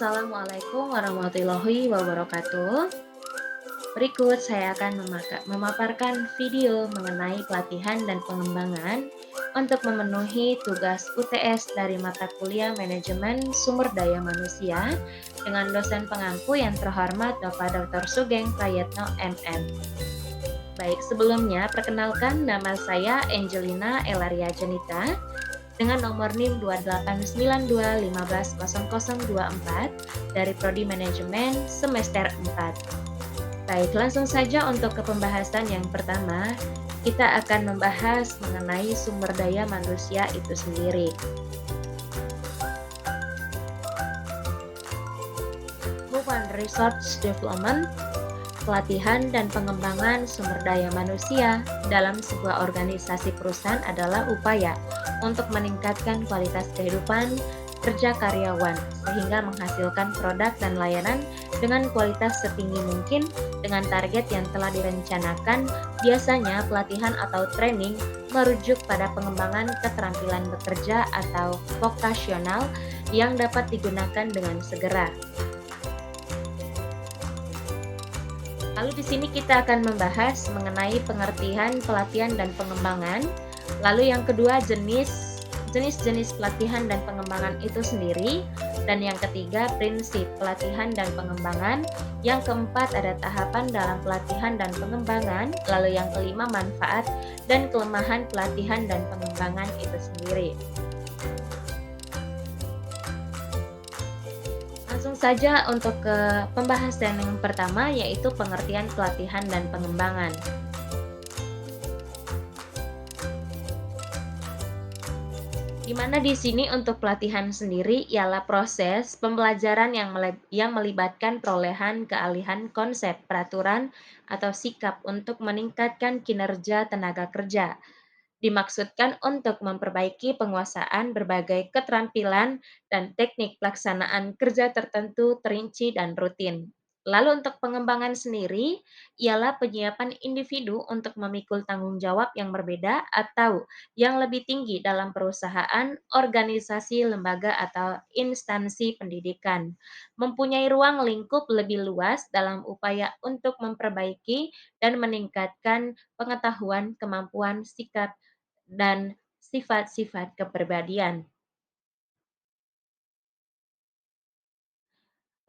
Assalamualaikum warahmatullahi wabarakatuh. Berikut saya akan memaparkan video mengenai pelatihan dan pengembangan untuk memenuhi tugas UTS dari mata kuliah Manajemen Sumber Daya Manusia dengan dosen pengampu yang terhormat Bapak Dr. Sugeng Prayetno MM. Baik, sebelumnya perkenalkan nama saya Angelina Elaria Jenita dengan nomor NIM 28921500024 dari Prodi Manajemen semester 4. Baik, langsung saja untuk ke pembahasan yang pertama, kita akan membahas mengenai sumber daya manusia itu sendiri. Human Resource Development, pelatihan dan pengembangan sumber daya manusia dalam sebuah organisasi perusahaan adalah upaya untuk meningkatkan kualitas kehidupan kerja karyawan sehingga menghasilkan produk dan layanan dengan kualitas setinggi mungkin dengan target yang telah direncanakan. Biasanya pelatihan atau training merujuk pada pengembangan keterampilan bekerja atau vokasional yang dapat digunakan dengan segera. Lalu di sini kita akan membahas mengenai pengertian pelatihan dan pengembangan. Lalu yang kedua jenis-jenis pelatihan dan pengembangan itu sendiri. Dan yang ketiga prinsip pelatihan dan pengembangan. Yang keempat ada tahapan dalam pelatihan dan pengembangan. Lalu yang kelima manfaat dan kelemahan pelatihan dan pengembangan itu sendiri. Langsung saja untuk ke pembahasan yang pertama yaitu pengertian pelatihan dan pengembangan. Di mana di sini untuk pelatihan sendiri ialah proses pembelajaran yang melibatkan perolehan keahlian konsep, peraturan, atau sikap untuk meningkatkan kinerja tenaga kerja. Dimaksudkan untuk memperbaiki penguasaan berbagai keterampilan dan teknik pelaksanaan kerja tertentu terinci dan rutin. Lalu untuk pengembangan sendiri ialah penyiapan individu untuk memikul tanggung jawab yang berbeda atau yang lebih tinggi dalam perusahaan, organisasi, lembaga, atau instansi pendidikan. Mempunyai ruang lingkup lebih luas dalam upaya untuk memperbaiki dan meningkatkan pengetahuan, kemampuan, sikap, dan sifat-sifat kepribadian.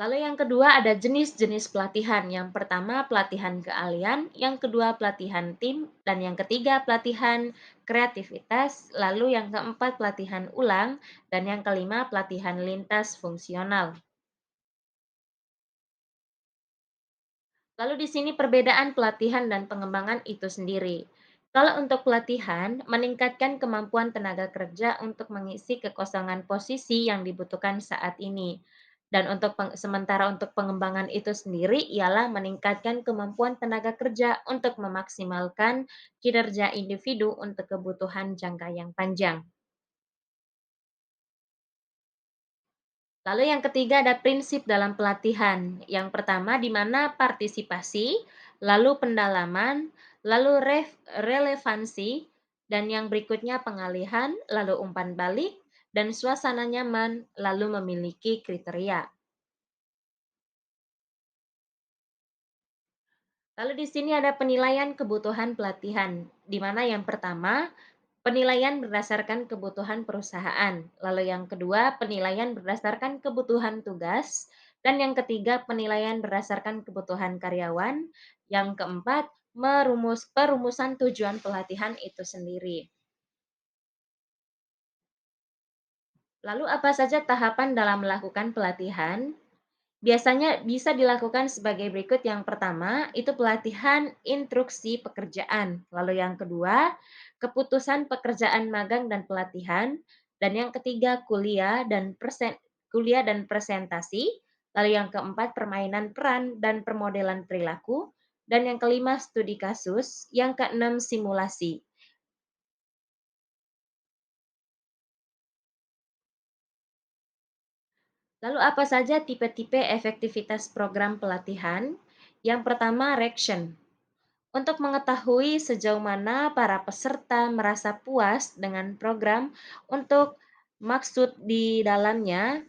Lalu yang kedua ada jenis-jenis pelatihan. Yang pertama pelatihan keahlian, yang kedua pelatihan tim, dan yang ketiga pelatihan kreativitas, lalu yang keempat pelatihan ulang, dan yang kelima pelatihan lintas fungsional. Lalu di sini perbedaan pelatihan dan pengembangan itu sendiri. Kalau untuk pelatihan, meningkatkan kemampuan tenaga kerja untuk mengisi kekosongan posisi yang dibutuhkan saat ini. Dan sementara untuk pengembangan itu sendiri ialah meningkatkan kemampuan tenaga kerja untuk memaksimalkan kinerja individu untuk kebutuhan jangka yang panjang. Lalu yang ketiga ada prinsip dalam pelatihan. Yang pertama di mana partisipasi, lalu pendalaman, lalu relevansi, dan yang berikutnya pengalihan, lalu umpan balik, dan suasana nyaman, lalu memiliki kriteria. Lalu di sini ada penilaian kebutuhan pelatihan, di mana yang pertama penilaian berdasarkan kebutuhan perusahaan, lalu yang kedua penilaian berdasarkan kebutuhan tugas, dan yang ketiga penilaian berdasarkan kebutuhan karyawan, yang keempat perumusan tujuan pelatihan itu sendiri. Lalu apa saja tahapan dalam melakukan pelatihan? Biasanya bisa dilakukan sebagai berikut. Yang pertama, itu pelatihan instruksi pekerjaan. Lalu yang kedua, keputusan pekerjaan magang dan pelatihan. Dan yang ketiga, kuliah dan presentasi. Lalu yang keempat, permainan peran dan permodelan perilaku. Dan yang kelima, studi kasus. Yang keenam, simulasi. Lalu apa saja tipe-tipe efektivitas program pelatihan? Yang pertama, Reaction. Untuk mengetahui sejauh mana para peserta merasa puas dengan program untuk maksud di dalamnya,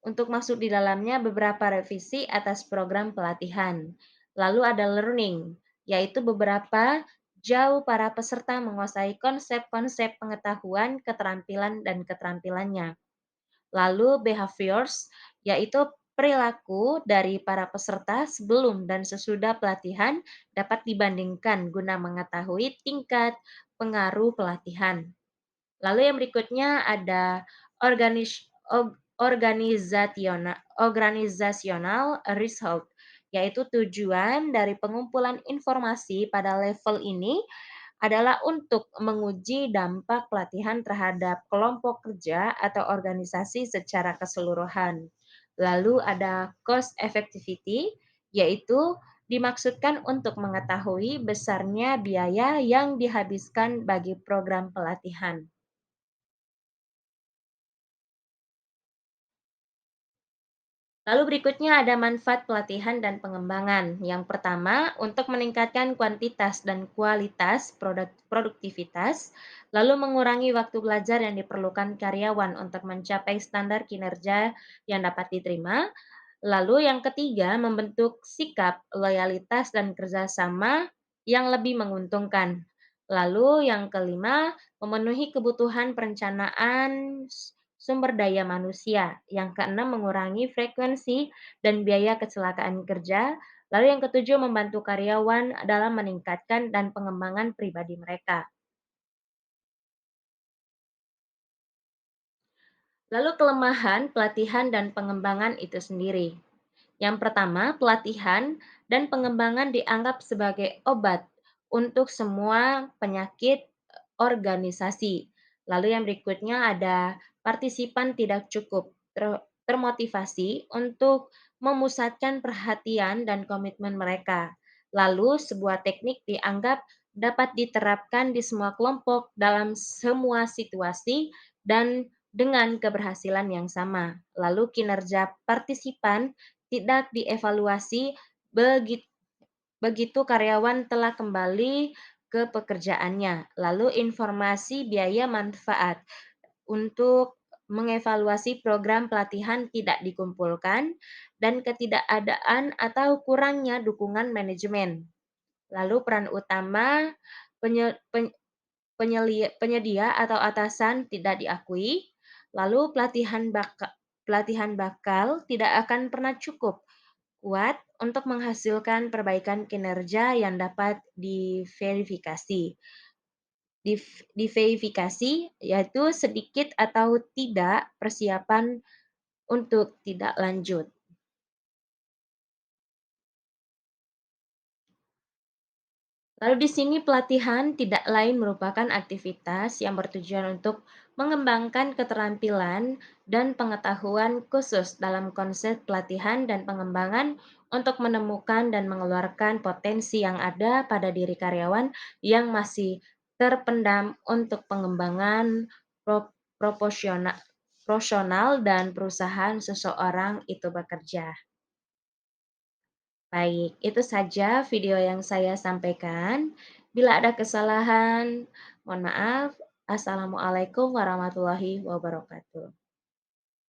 untuk masuk di dalamnya beberapa revisi atas program pelatihan. Lalu ada learning, yaitu beberapa jauh para peserta menguasai konsep-konsep pengetahuan, keterampilan, dan keterampilannya. Lalu behaviors, yaitu perilaku dari para peserta sebelum dan sesudah pelatihan dapat dibandingkan guna mengetahui tingkat pengaruh pelatihan. Lalu yang berikutnya ada organizasional result, yaitu tujuan dari pengumpulan informasi pada level ini adalah untuk menguji dampak pelatihan terhadap kelompok kerja atau organisasi secara keseluruhan. Lalu ada cost effectivity, yaitu dimaksudkan untuk mengetahui besarnya biaya yang dihabiskan bagi program pelatihan. Lalu berikutnya ada manfaat pelatihan dan pengembangan. Yang pertama, untuk meningkatkan kuantitas dan kualitas produktivitas, lalu mengurangi waktu belajar yang diperlukan karyawan untuk mencapai standar kinerja yang dapat diterima. Lalu yang ketiga, membentuk sikap, loyalitas, dan kerjasama yang lebih menguntungkan. Lalu yang kelima, memenuhi kebutuhan perencanaan sumber daya manusia. Yang keenam, mengurangi frekuensi dan biaya kecelakaan kerja. Lalu yang ketujuh, membantu karyawan dalam meningkatkan dan pengembangan pribadi mereka. Lalu kelemahan pelatihan dan pengembangan itu sendiri. Yang pertama, pelatihan dan pengembangan dianggap sebagai obat untuk semua penyakit organisasi. Lalu yang berikutnya ada partisipan tidak cukup termotivasi untuk memusatkan perhatian dan komitmen mereka. Lalu sebuah teknik dianggap dapat diterapkan di semua kelompok dalam semua situasi dan dengan keberhasilan yang sama. Lalu kinerja partisipan tidak dievaluasi begitu begitu karyawan telah kembali ke pekerjaannya. Lalu informasi biaya manfaat untuk mengevaluasi program pelatihan tidak dikumpulkan dan ketidakadaan atau kurangnya dukungan manajemen. Lalu peran utama penyedia atau atasan tidak diakui, lalu pelatihan bakal tidak akan pernah cukup kuat untuk menghasilkan perbaikan kinerja yang dapat diverifikasi. Diverifikasi yaitu sedikit atau tidak persiapan untuk tidak lanjut. Lalu di sini pelatihan tidak lain merupakan aktivitas yang bertujuan untuk mengembangkan keterampilan dan pengetahuan khusus dalam konsep pelatihan dan pengembangan untuk menemukan dan mengeluarkan potensi yang ada pada diri karyawan yang masih terpendam untuk pengembangan proporsional profesional dan perusahaan seseorang itu bekerja. Baik, itu saja video yang saya sampaikan. Bila ada kesalahan, mohon maaf. Assalamualaikum warahmatullahi wabarakatuh.